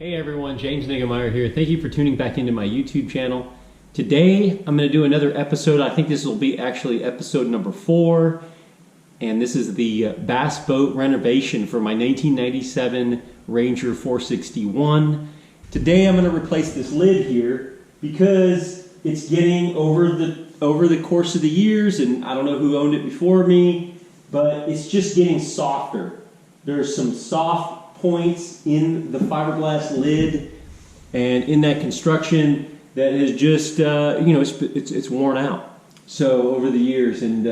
Hey everyone, James Niggemeyer here. Thank you for tuning back into my YouTube channel. Today I'm going to do another episode. I think this will be actually episode number 4. And this is the bass boat renovation for my 1997 Ranger 461. Today I'm going to replace this lid here because it's getting over the course of the years, and I don't know who owned it before me, but it's just getting softer. There's some soft points in the fiberglass lid and in that construction that is just it's worn out so over the years, and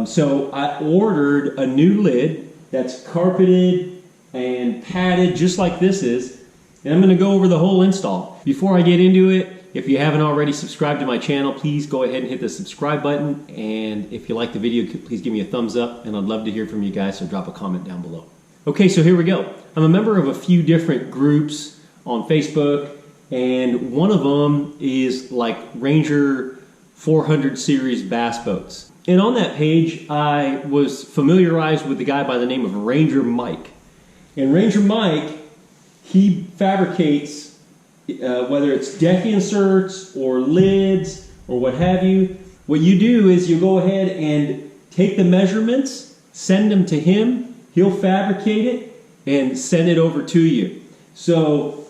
so I ordered a new lid that's carpeted and padded just like this is, and I'm going to go over the whole install. Before I get into it, if you haven't already subscribed to my channel, please go ahead and hit the subscribe button, and if you like the video, please give me a thumbs up, and I'd love to hear from you guys, so drop a comment down below. Okay, so here we go. I'm a member of a few different groups on Facebook, and one of them is like Ranger 400 series bass boats. And on that page, I was familiarized with the guy by the name of Ranger Mike. And Ranger Mike, he fabricates, whether it's deck inserts or lids or what have you. What you do is you go ahead and take the measurements, send them to him. He'll fabricate it and send it over to you. So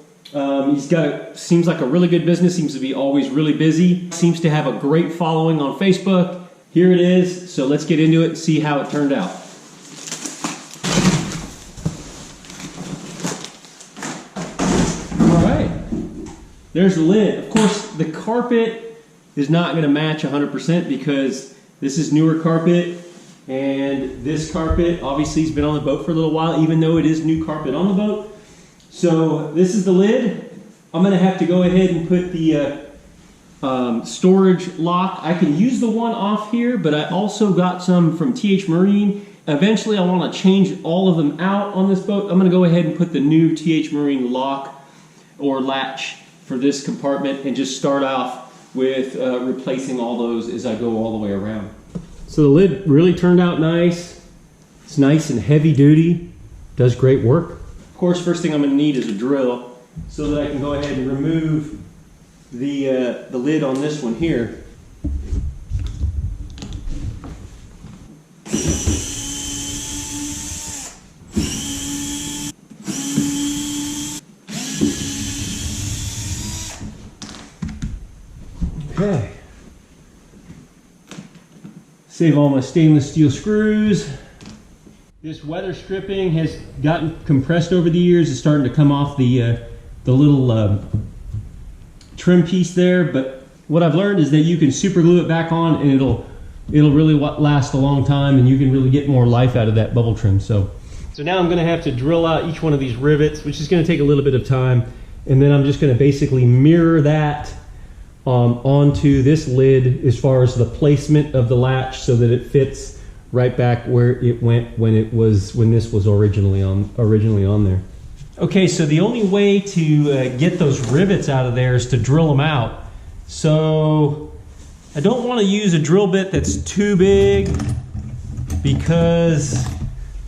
seems like a really good business, seems to be always really busy, seems to have a great following on Facebook. Here it is, so let's get into it and see how it turned out. All right, there's the lid. Of course, the carpet is not going to match 100% because this is newer carpet. And this carpet obviously has been on the boat for a little while, even though it is new carpet on the boat. So this is the lid. I'm going to have to go ahead and put the storage lock. I can use the one off here, but I also got some from TH Marine. Eventually I want to change all of them out on this boat. I'm going to go ahead and put the new TH Marine lock or latch for this compartment and just start off with replacing all those as I go all the way around. So the lid really turned out nice. It's nice and heavy duty, does great work. Of course, first thing I'm going to need is a drill so that I can go ahead and remove the lid on this one here. Okay. Save all my stainless steel screws. This weather stripping has gotten compressed over the years. It's starting to come off the little trim piece there. But what I've learned is that you can super glue it back on, and it'll really last a long time, and you can really get more life out of that bubble trim. So now I'm going to have to drill out each one of these rivets, which is going to take a little bit of time, and then I'm just going to basically mirror that onto this lid as far as the placement of the latch so that it fits right back where it went when this was originally on there. Okay, so the only way to get those rivets out of there is to drill them out. So I don't want to use a drill bit that's too big because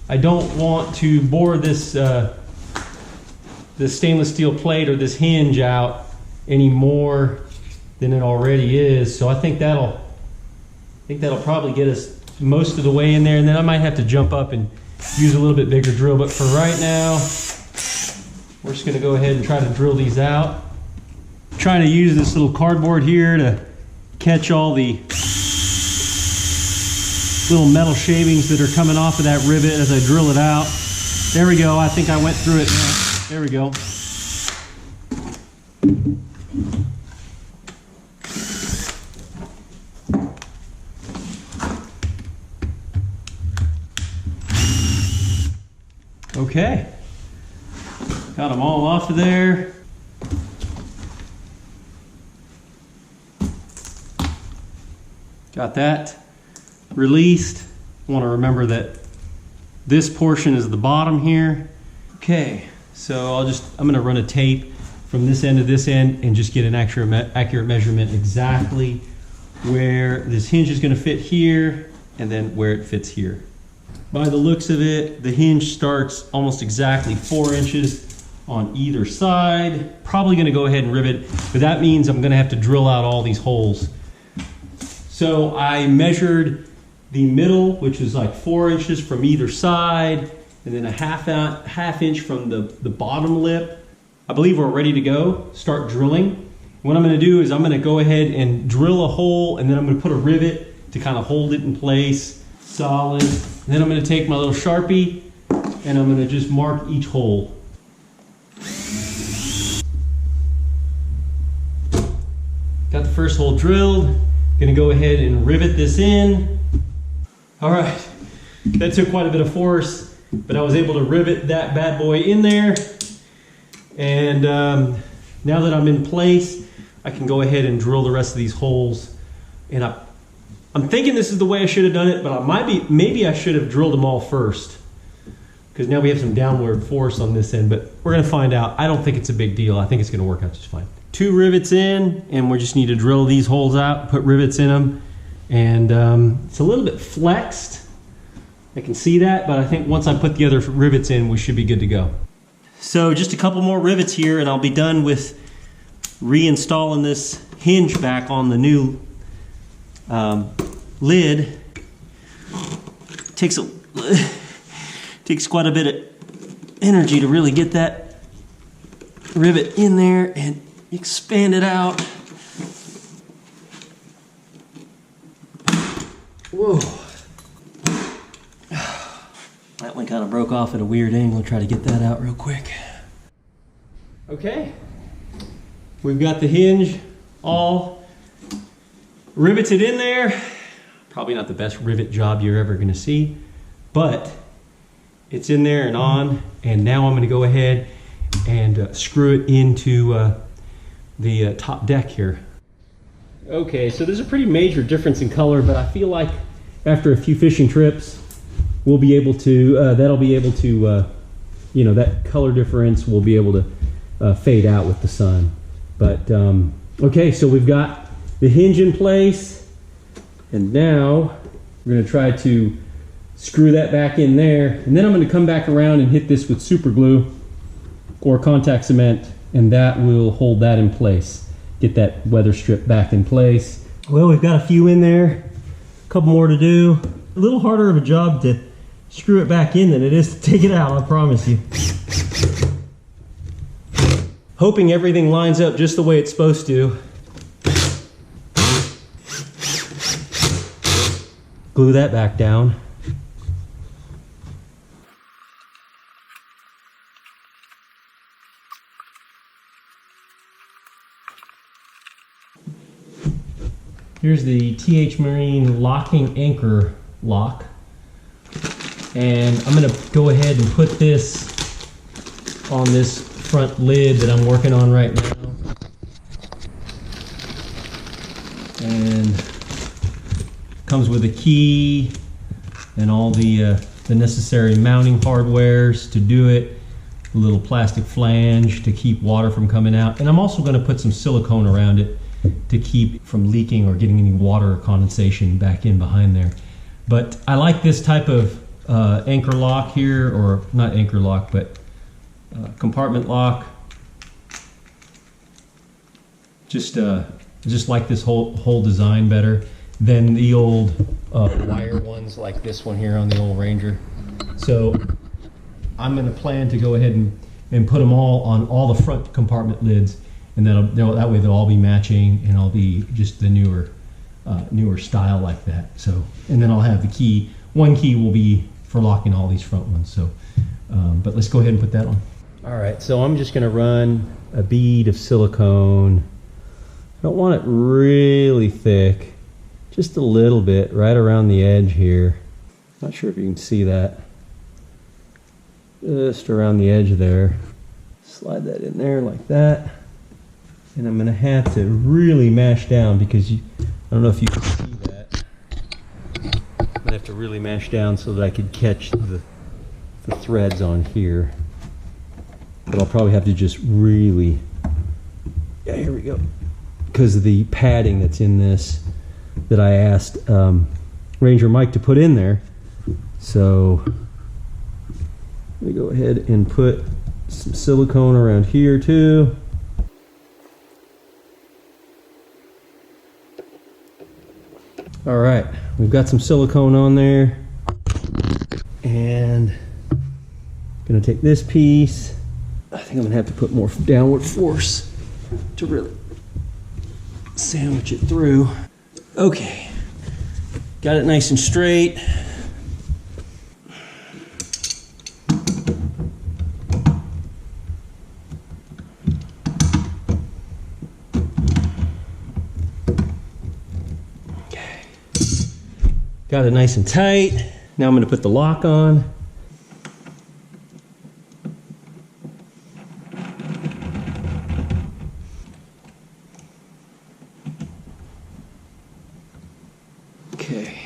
I don't want to bore this stainless steel plate or this hinge out any more than it already is. So I think that'll probably get us most of the way in there, and then I might have to jump up and use a little bit bigger drill. But for right now, we're just going to go ahead and try to drill these out. I'm trying to use this little cardboard here to catch all the little metal shavings that are coming off of that rivet as I drill it out. There we go. I think I went through it now. There we go. Okay, got them all off of there. Got that released. I want to remember that this portion is the bottom here. Okay, so I'm going to run a tape from this end to this end and just get an accurate measurement exactly where this hinge is going to fit here and then where it fits here. By the looks of it, the hinge starts almost exactly 4 inches on either side. Probably gonna go ahead and rivet, but that means I'm gonna have to drill out all these holes. So I measured the middle, which is like 4 inches from either side, and then a half inch from the bottom lip. I believe we're ready to go, start drilling. What I'm gonna do is I'm gonna go ahead and drill a hole, and then I'm gonna put a rivet to kind of hold it in place, solid. And then I'm gonna take my little Sharpie, and I'm gonna just mark each hole. Got the first hole drilled. Gonna go ahead and rivet this in. All right, that took quite a bit of force, but I was able to rivet that bad boy in there. And now that I'm in place, I can go ahead and drill the rest of these holes. And I'm thinking this is the way I should have done it, but maybe I should have drilled them all first, because now we have some downward force on this end, but we're gonna find out. I don't think it's a big deal. I think it's gonna work out just fine. 2 rivets in, and we just need to drill these holes out, put rivets in them. And it's a little bit flexed. I can see that, but I think once I put the other rivets in, we should be good to go. So just a couple more rivets here, and I'll be done with reinstalling this hinge back on the new lid. Takes quite a bit of energy to really get that rivet in there and expand it out. Whoa. That one kind of broke off at a weird angle. Try to get that out real quick. Okay. We've got the hinge all riveted in there. Probably not the best rivet job you're ever going to see, but it's in there and on. And now I'm going to go ahead and screw it into the top deck here. Okay, so there's a pretty major difference in color, but I feel like after a few fishing trips, we'll be able to, you know, that color difference will be able to fade out with the sun. But, okay, so we've got the hinge in place, and now we're gonna try to screw that back in there, and then I'm gonna come back around and hit this with super glue or contact cement, and that will hold that in place. Get that weather strip back in place. Well, we've got a few in there, a couple more to do. A little harder of a job to screw it back in than it is to take it out, I promise you. Hoping everything lines up just the way it's supposed to. Glue that back down. Here's the TH Marine locking anchor lock. And I'm gonna go ahead and put this on this front lid that I'm working on right now. And comes with a key and all the necessary mounting hardwares to do it. A little plastic flange to keep water from coming out. And I'm also gonna put some silicone around it to keep from leaking or getting any water or condensation back in behind there. But I like this type of anchor lock here, or not anchor lock, but compartment lock. Just like this whole design better than the old wire ones like this one here on the old Ranger. So I'm going to plan to go ahead and put them all on all the front compartment lids, and then that way they'll all be matching, and I'll be just the newer style like that. So, and then I'll have the key. One key will be for locking all these front ones. So, but let's go ahead and put that on. All right, so I'm just gonna run a bead of silicone. I don't want it really thick, just a little bit right around the edge here. Not sure if you can see that. Just around the edge there. Slide that in there like that. And I'm gonna have to really mash down because I don't know if you can see that. I'm gonna have to really mash down so that I could catch the threads on here. But I'll probably have to just really, yeah, here we go. Because of the padding that's in this that I asked Ranger Mike to put in there. So let me go ahead and put some silicone around here too. All right, we've got some silicone on there, and I'm gonna take this piece. I think I'm gonna have to put more downward force to really sandwich it through. Okay, got it nice and straight. Got it nice and tight. Now I'm going to put the lock on. Okay.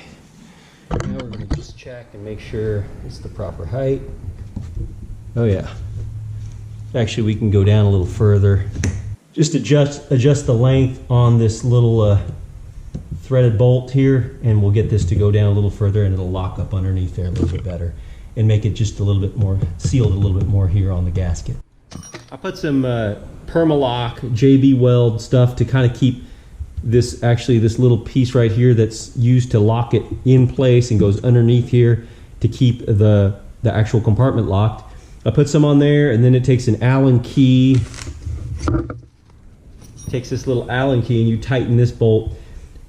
Now we're going to just check and make sure it's the proper height. Oh yeah. Actually, we can go down a little further. Just adjust the length on this little threaded bolt here, and we'll get this to go down a little further, and it'll lock up underneath there a little bit better and make it just a little bit more sealed, a little bit more here on the gasket. I put some Permalock JB Weld stuff to kind of keep this, actually this little piece right here that's used to lock it in place and goes underneath here to keep the actual compartment locked. I put some on there, and then it takes an Allen key. Takes this little Allen key, and you tighten this bolt.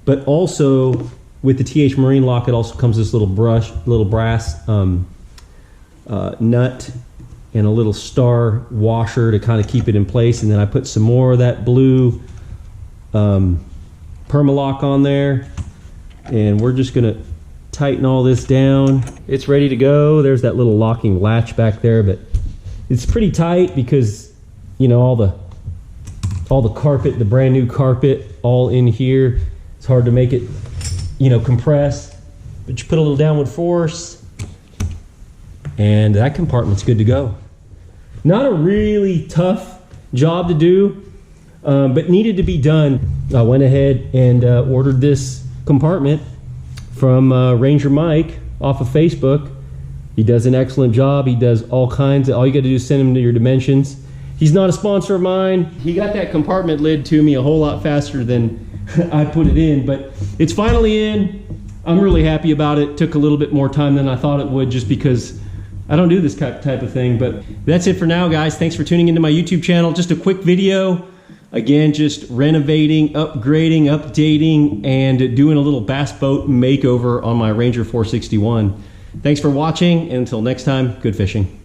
But also with the TH Marine lock, it also comes this little brass nut and a little star washer to kind of keep it in place. And then I put some more of that blue Permalock on there, and we're just gonna tighten all this down. It's ready to go. There's that little locking latch back there, but it's pretty tight because, you know, all the carpet, the brand new carpet, all in here. It's hard to make it, you know, compress, but you put a little downward force, and that compartment's good to go. Not a really tough job to do, but needed to be done. I went ahead and ordered this compartment from Ranger Mike off of Facebook. He does an excellent job. He does all kinds. All you got to do is send him to your dimensions. He's not a sponsor of mine. He got that compartment lid to me a whole lot faster than I put it in, but it's finally in. I'm really happy about it. Took a little bit more time than I thought it would, just because I don't do this type of thing. But that's it for now, guys. Thanks for tuning into my YouTube channel. Just a quick video. Again, just renovating, upgrading, updating, and doing a little bass boat makeover on my Ranger 461. Thanks for watching, and until next time, good fishing.